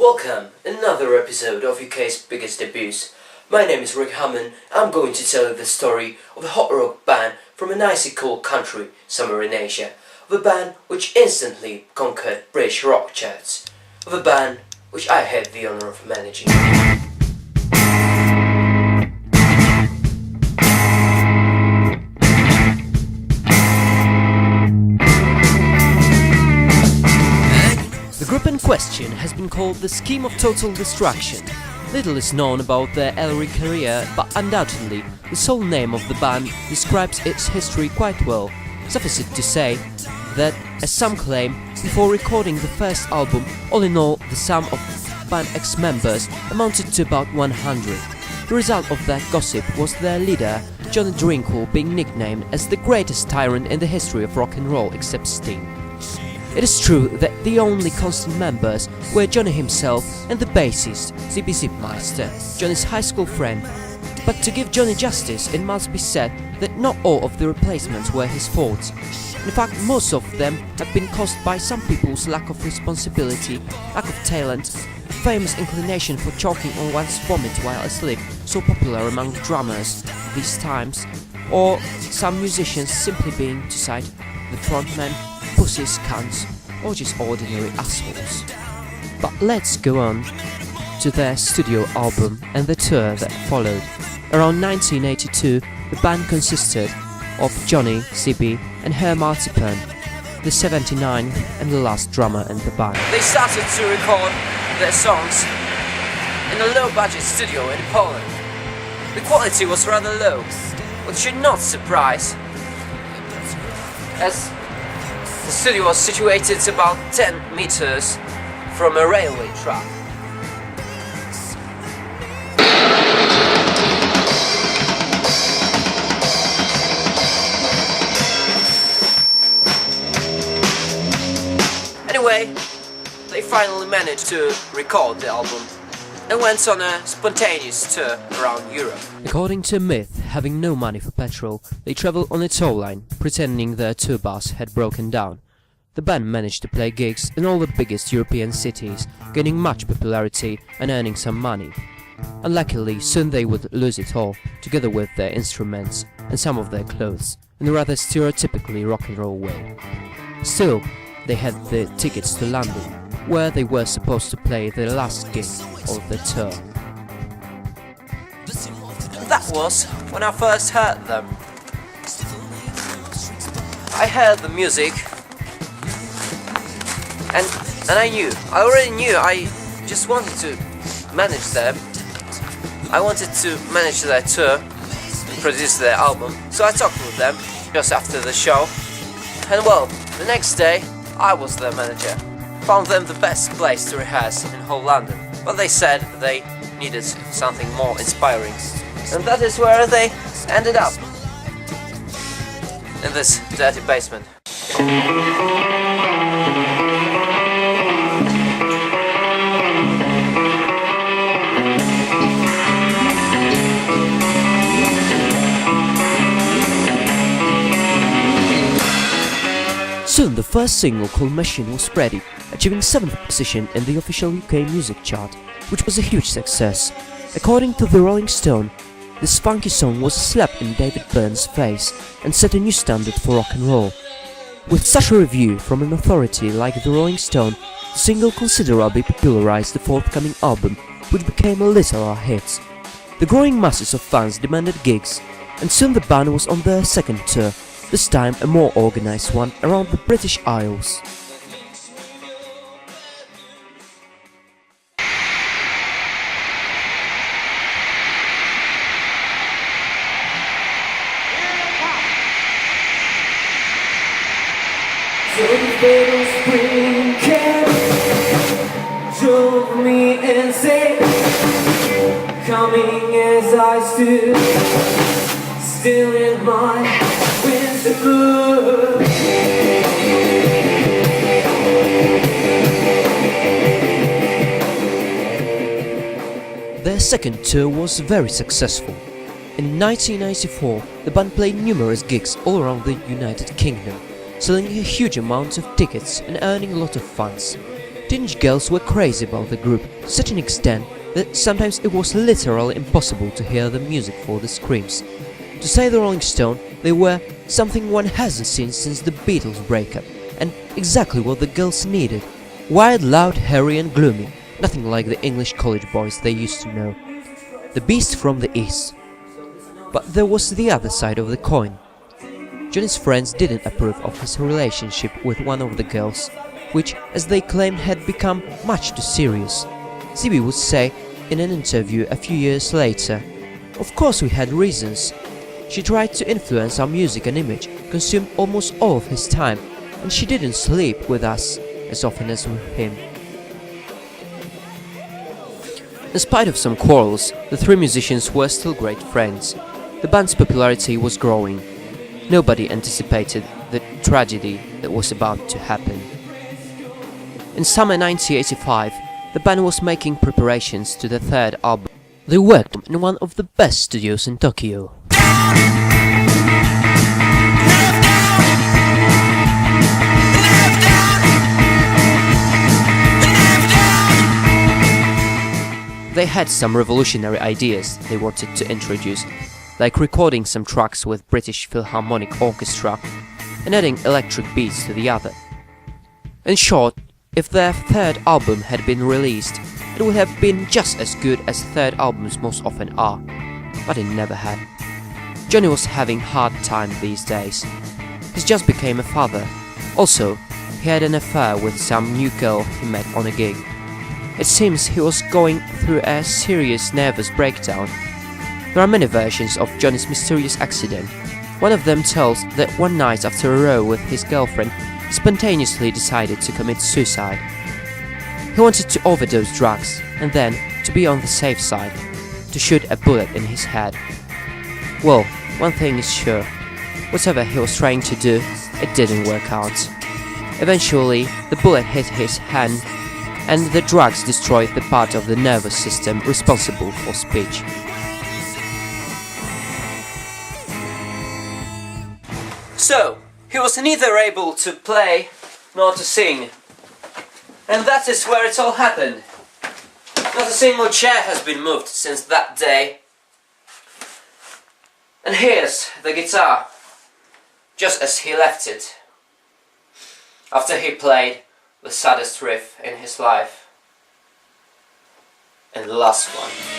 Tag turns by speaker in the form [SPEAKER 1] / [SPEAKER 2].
[SPEAKER 1] Welcome, another episode of UK's biggest debuts. My name is Rick Hammond. I'm going to tell you the story of a hot rock band from an icy cold country somewhere in Asia, of a band which instantly conquered British rock charts, of a band which I had the honor of managing. The group in question has been called the Scheme of Total Destruction. Little is known about their early career, but undoubtedly the sole name of the band describes its history quite well. Suffice it to say that, as some claim, before recording the first album, all in all the sum of band ex-members amounted to about 100. The result of that gossip was their leader, Ioannes Drinkwell, being nicknamed as the greatest tyrant in the history of rock and roll except Sting. It is true that the only constant members were Johnny himself and the bassist, Zippy Zipmeister, Johnny's high school friend. But to give Johnny justice, it must be said that not all of the replacements were his faults. In fact, most of them have been caused by some people's lack of responsibility, lack of talent, a famous inclination for choking on one's vomit while asleep, so popular among drummers these times, or some musicians simply being, to cite the frontman, pussies, cunts, or just ordinary assholes. But let's go on to their studio album and the tour that followed. Around 1982, the band consisted of Johnny, Zippy and Herr Marzipan, the 79th and the last drummer in the band. They started to record their songs in a low-budget studio in Poland. The quality was rather low, which should not surprise, as the studio was situated about 10 meters from a railway track. Anyway, they finally managed to record the album and went on a spontaneous tour around Europe. According to myth, having no money for petrol, they travelled on a tow line, pretending their tour bus had broken down. The band managed to play gigs in all the biggest European cities, gaining much popularity and earning some money. Unluckily, soon they would lose it all, together with their instruments and some of their clothes, in a rather stereotypically rock and roll way. Still, they had the tickets to London, where they were supposed to play their last gig of the tour. That was when I first heard them. I heard the music and I already knew I just wanted to manage them. I wanted to manage their tour, produce their album, so I talked with them just after the show. And well, the next day I was their manager. Found them the best place to rehearse in whole London, but they said they needed something more inspiring. And that is where they ended up, in this dirty basement. Soon the first single called Machine was ready, achieving 7th position in the official UK music chart, which was a huge success. According to the Rolling Stone, this funky song was a slap in David Byrne's face and set a new standard for rock and roll. With such a review from an authority like the Rolling Stone, the single considerably popularized the forthcoming album, which became a literal hit. The growing masses of fans demanded gigs, and soon the band was on their second tour, this time a more organized one around the British Isles.
[SPEAKER 2] So the fatal spring camp drove me insane, coming as I stood still in my winter mood.
[SPEAKER 1] Their second tour was very successful. In 1994, the band played numerous gigs all around the United Kingdom, selling a huge amount of tickets and earning a lot of funds. Teenage girls were crazy about the group to such an extent that sometimes it was literally impossible to hear the music for the screams. To say the Rolling Stone, they were something one hasn't seen since the Beatles breakup, and exactly what the girls needed. Wild, loud, hairy and gloomy, nothing like the English college boys they used to know. The beast from the east. But there was the other side of the coin. Johnny's friends didn't approve of his relationship with one of the girls, which, as they claimed, had become much too serious. Zibby would say in an interview a few years later, "Of course we had reasons. She tried to influence our music and image, consumed almost all of his time, and she didn't sleep with us as often as with him." In spite of some quarrels, the three musicians were still great friends. The band's popularity was growing. Nobody anticipated the tragedy that was about to happen. In summer 1985, the band was making preparations to the third album. They worked in one of the best studios in Tokyo. They had some revolutionary ideas they wanted to introduce, like recording some tracks with British Philharmonic Orchestra and adding electric beats to the other. In short, if their third album had been released, it would have been just as good as third albums most often are, but it never had. Johnny was having a hard time these days. He just became a father. Also, he had an affair with some new girl he met on a gig. It seems he was going through a serious nervous breakdown. There are many versions of Johnny's mysterious accident. One of them tells that one night after a row with his girlfriend, he spontaneously decided to commit suicide. He wanted to overdose drugs, and then, to be on the safe side, to shoot a bullet in his head. Well, one thing is sure, whatever he was trying to do, it didn't work out. Eventually, the bullet hit his hand, and the drugs destroyed the part of the nervous system responsible for speech. So, he was neither able to play nor to sing. And that is where it all happened. Not a single chair has been moved since that day. And here's the guitar, just as he left it, after he played the saddest riff in his life, and the last one.